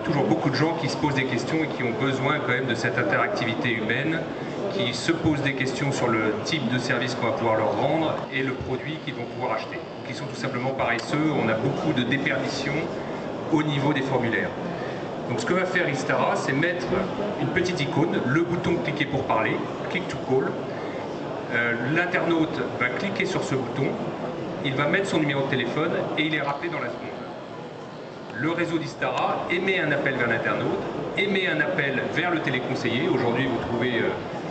toujours beaucoup de gens qui se posent des questions et qui ont besoin quand même de cette interactivité humaine, qui se posent des questions sur le type de service qu'on va pouvoir leur rendre et le produit qu'ils vont pouvoir acheter. Qui sont tout simplement paresseux, on a beaucoup de déperdition au niveau des formulaires. Donc ce que va faire Istara, c'est mettre une petite icône, le bouton cliquer pour parler, click to call. L'internaute va cliquer sur ce bouton, il va mettre son numéro de téléphone et il est rappelé dans la seconde. Le réseau d'Istara émet un appel vers l'internaute, émet un appel vers le téléconseiller. Aujourd'hui, vous trouvez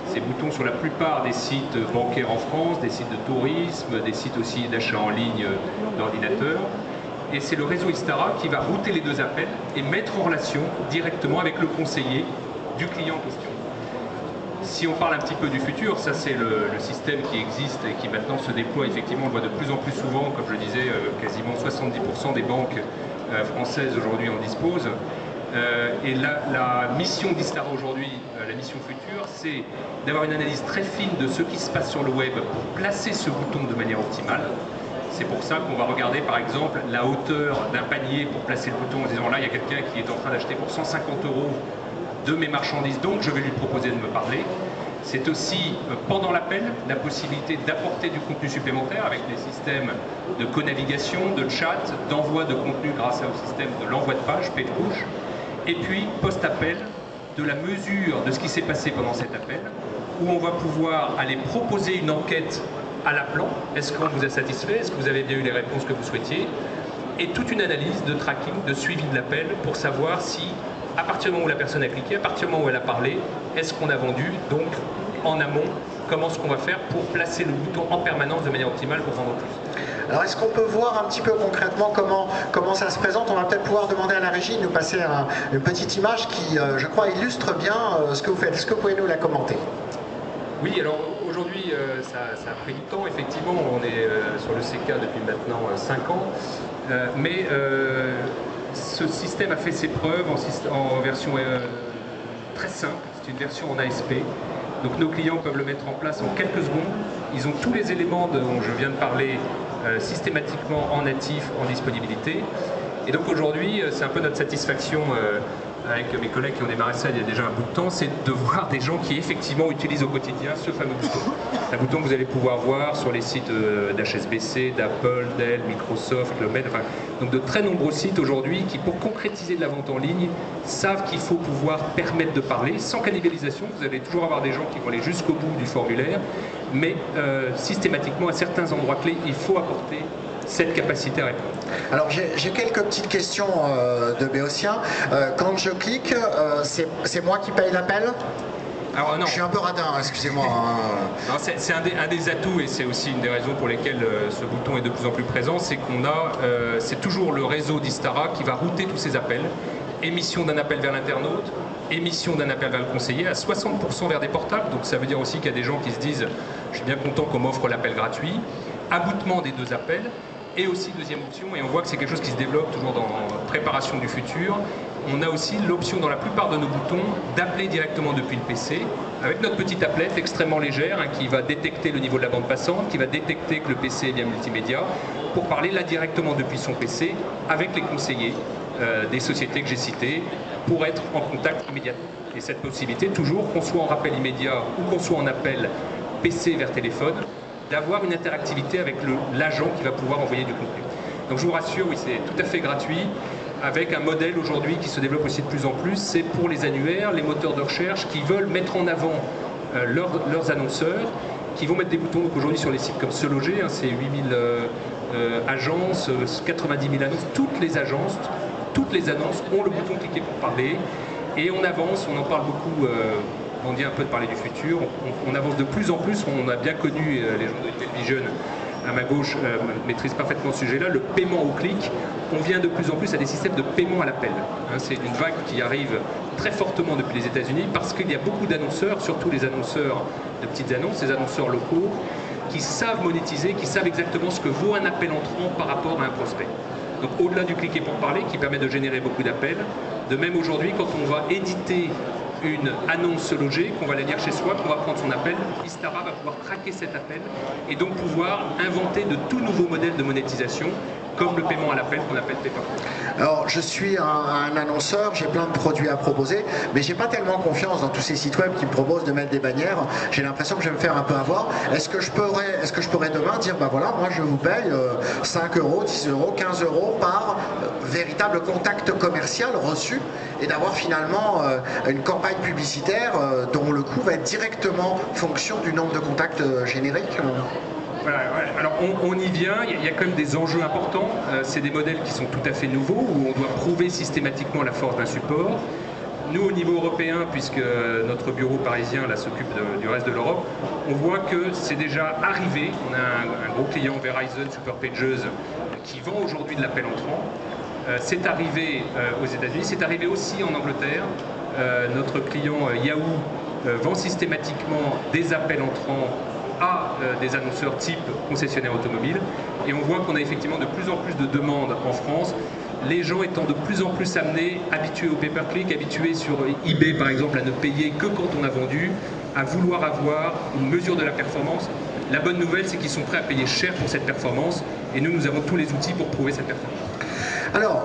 ces boutons sur la plupart des sites bancaires en France, des sites de tourisme, des sites aussi d'achat en ligne d'ordinateurs. Et c'est le réseau Istara qui va router les deux appels et mettre en relation directement avec le conseiller du client en question. Si on parle un petit peu du futur, ça c'est le système qui existe et qui maintenant se déploie, effectivement, on le voit de plus en plus souvent, comme je disais, quasiment 70% des banques françaises aujourd'hui en disposent. Et la mission d'Istara aujourd'hui, la mission future, c'est d'avoir une analyse très fine de ce qui se passe sur le web pour placer ce bouton de manière optimale. C'est pour ça qu'on va regarder par exemple la hauteur d'un panier pour placer le bouton en disant là il y a quelqu'un qui est en train d'acheter pour 150 € de mes marchandises, donc je vais lui proposer de me parler. C'est aussi pendant l'appel la possibilité d'apporter du contenu supplémentaire avec des systèmes de co-navigation, de chat, d'envoi de contenu grâce au système de l'envoi de page, page push. Et puis post-appel, de la mesure de ce qui s'est passé pendant cet appel, où on va pouvoir aller proposer une enquête à l'appelant. Est-ce qu'on vous a satisfait? Est-ce que vous avez bien eu les réponses que vous souhaitiez? Et toute une analyse de tracking, de suivi de l'appel pour savoir si, à partir du moment où la personne a cliqué, à partir du moment où elle a parlé, est-ce qu'on a vendu? Donc, en amont, comment est-ce qu'on va faire pour placer le bouton en permanence de manière optimale pour vendre plus? Alors, est-ce qu'on peut voir un petit peu concrètement comment ça se présente? On va peut-être pouvoir demander à la régie de nous passer une petite image qui, je crois, illustre bien ce que vous faites. Est-ce que vous pouvez nous la commenter? Oui, alors aujourd'hui, ça a pris du temps. Effectivement, on est sur le CK depuis maintenant 5 ans. Mais ce système a fait ses preuves en version très simple. C'est une version en ASP. Donc nos clients peuvent le mettre en place en quelques secondes. Ils ont tous les éléments dont je viens de parler systématiquement en natif, en disponibilité. Et donc aujourd'hui, c'est un peu notre satisfaction avec mes collègues qui ont démarré ça il y a déjà un bout de temps, c'est de voir des gens qui effectivement utilisent au quotidien ce fameux bouton. Un bouton que vous allez pouvoir voir sur les sites d'HSBC, d'Apple, Dell, Microsoft, le Med, enfin, donc de très nombreux sites aujourd'hui qui, pour concrétiser de la vente en ligne, savent qu'il faut pouvoir permettre de parler sans cannibalisation. Vous allez toujours avoir des gens qui vont aller jusqu'au bout du formulaire, mais systématiquement à certains endroits clés, il faut apporter cette capacité à répondre. Alors j'ai quelques petites questions de Béotien. Quand je clique, c'est moi qui paye l'appel? Alors, non. Je suis un peu radin, excusez-moi. C'est un des atouts et c'est aussi une des raisons pour lesquelles ce bouton est de plus en plus présent, c'est qu'on a, c'est toujours le réseau d'Istara qui va router tous ces appels. Émission d'un appel vers l'internaute, émission d'un appel vers le conseiller, à 60% vers des portables, donc ça veut dire aussi qu'il y a des gens qui se disent « je suis bien content qu'on m'offre l'appel gratuit », aboutement des deux appels, et aussi deuxième option, et on voit que c'est quelque chose qui se développe toujours dans préparation du futur, on a aussi l'option dans la plupart de nos boutons d'appeler directement depuis le PC, avec notre petite tablette extrêmement légère qui va détecter le niveau de la bande passante, qui va détecter que le PC est bien multimédia, pour parler là directement depuis son PC avec les conseillers des sociétés que j'ai citées, pour être en contact immédiatement. Et cette possibilité, toujours, qu'on soit en rappel immédiat ou qu'on soit en appel PC vers téléphone, d'avoir une interactivité avec l'agent qui va pouvoir envoyer du contenu. Donc je vous rassure, oui, c'est tout à fait gratuit, avec un modèle aujourd'hui qui se développe aussi de plus en plus, c'est pour les annuaires, les moteurs de recherche qui veulent mettre en avant leurs annonceurs, qui vont mettre des boutons aujourd'hui sur les sites comme Se Loger, c'est 8000 agences, 90 000 annonces, toutes les annonces ont le bouton cliquer pour parler, et on avance, on en parle beaucoup. On dit un peu de parler du futur, on avance de plus en plus, on a bien connu, les gens de Television à ma gauche maîtrisent parfaitement ce sujet-là, le paiement au clic, on vient de plus en plus à des systèmes de paiement à l'appel. C'est une vague qui arrive très fortement depuis les États-Unis parce qu'il y a beaucoup d'annonceurs, surtout les annonceurs de petites annonces, les annonceurs locaux, qui savent monétiser, qui savent exactement ce que vaut un appel entrant par rapport à un prospect. Donc au-delà du cliquer pour parler, qui permet de générer beaucoup d'appels, de même aujourd'hui quand on va éditer une annonce Se Loger, qu'on va la lire chez soi, qu'on va prendre son appel, Istara va pouvoir traquer cet appel et donc pouvoir inventer de tout nouveaux modèles de monétisation comme le paiement à l'appel qu'on appelle pay-per-click. Alors, je suis un annonceur, j'ai plein de produits à proposer, mais j'ai pas tellement confiance dans tous ces sites web qui me proposent de mettre des bannières. J'ai l'impression que je vais me faire un peu avoir. Est-ce que je pourrais demain dire, bah voilà, moi je vous paye 5 euros, 10 euros, 15 euros par véritable contact commercial reçu, et d'avoir finalement une campagne publicitaire dont le coût va être directement fonction du nombre de contacts génériques? Voilà, alors on y vient, il y a quand même des enjeux importants. C'est des modèles qui sont tout à fait nouveaux, où on doit prouver systématiquement la force d'un support. Nous, au niveau européen, puisque notre bureau parisien s'occupe du reste de l'Europe, on voit que c'est déjà arrivé. On a un gros client, Verizon Superpages, qui vend aujourd'hui de l'appel entrant. C'est arrivé aux États-Unis, c'est arrivé aussi en Angleterre. Notre client Yahoo vend systématiquement des appels entrants à des annonceurs type concessionnaire automobile, et on voit qu'on a effectivement de plus en plus de demandes en France, les gens étant de plus en plus amenés, habitués au pay-per-click, habitués sur eBay par exemple à ne payer que quand on a vendu, à vouloir avoir une mesure de la performance. La bonne nouvelle, c'est qu'ils sont prêts à payer cher pour cette performance, et nous avons tous les outils pour prouver cette performance. Alors,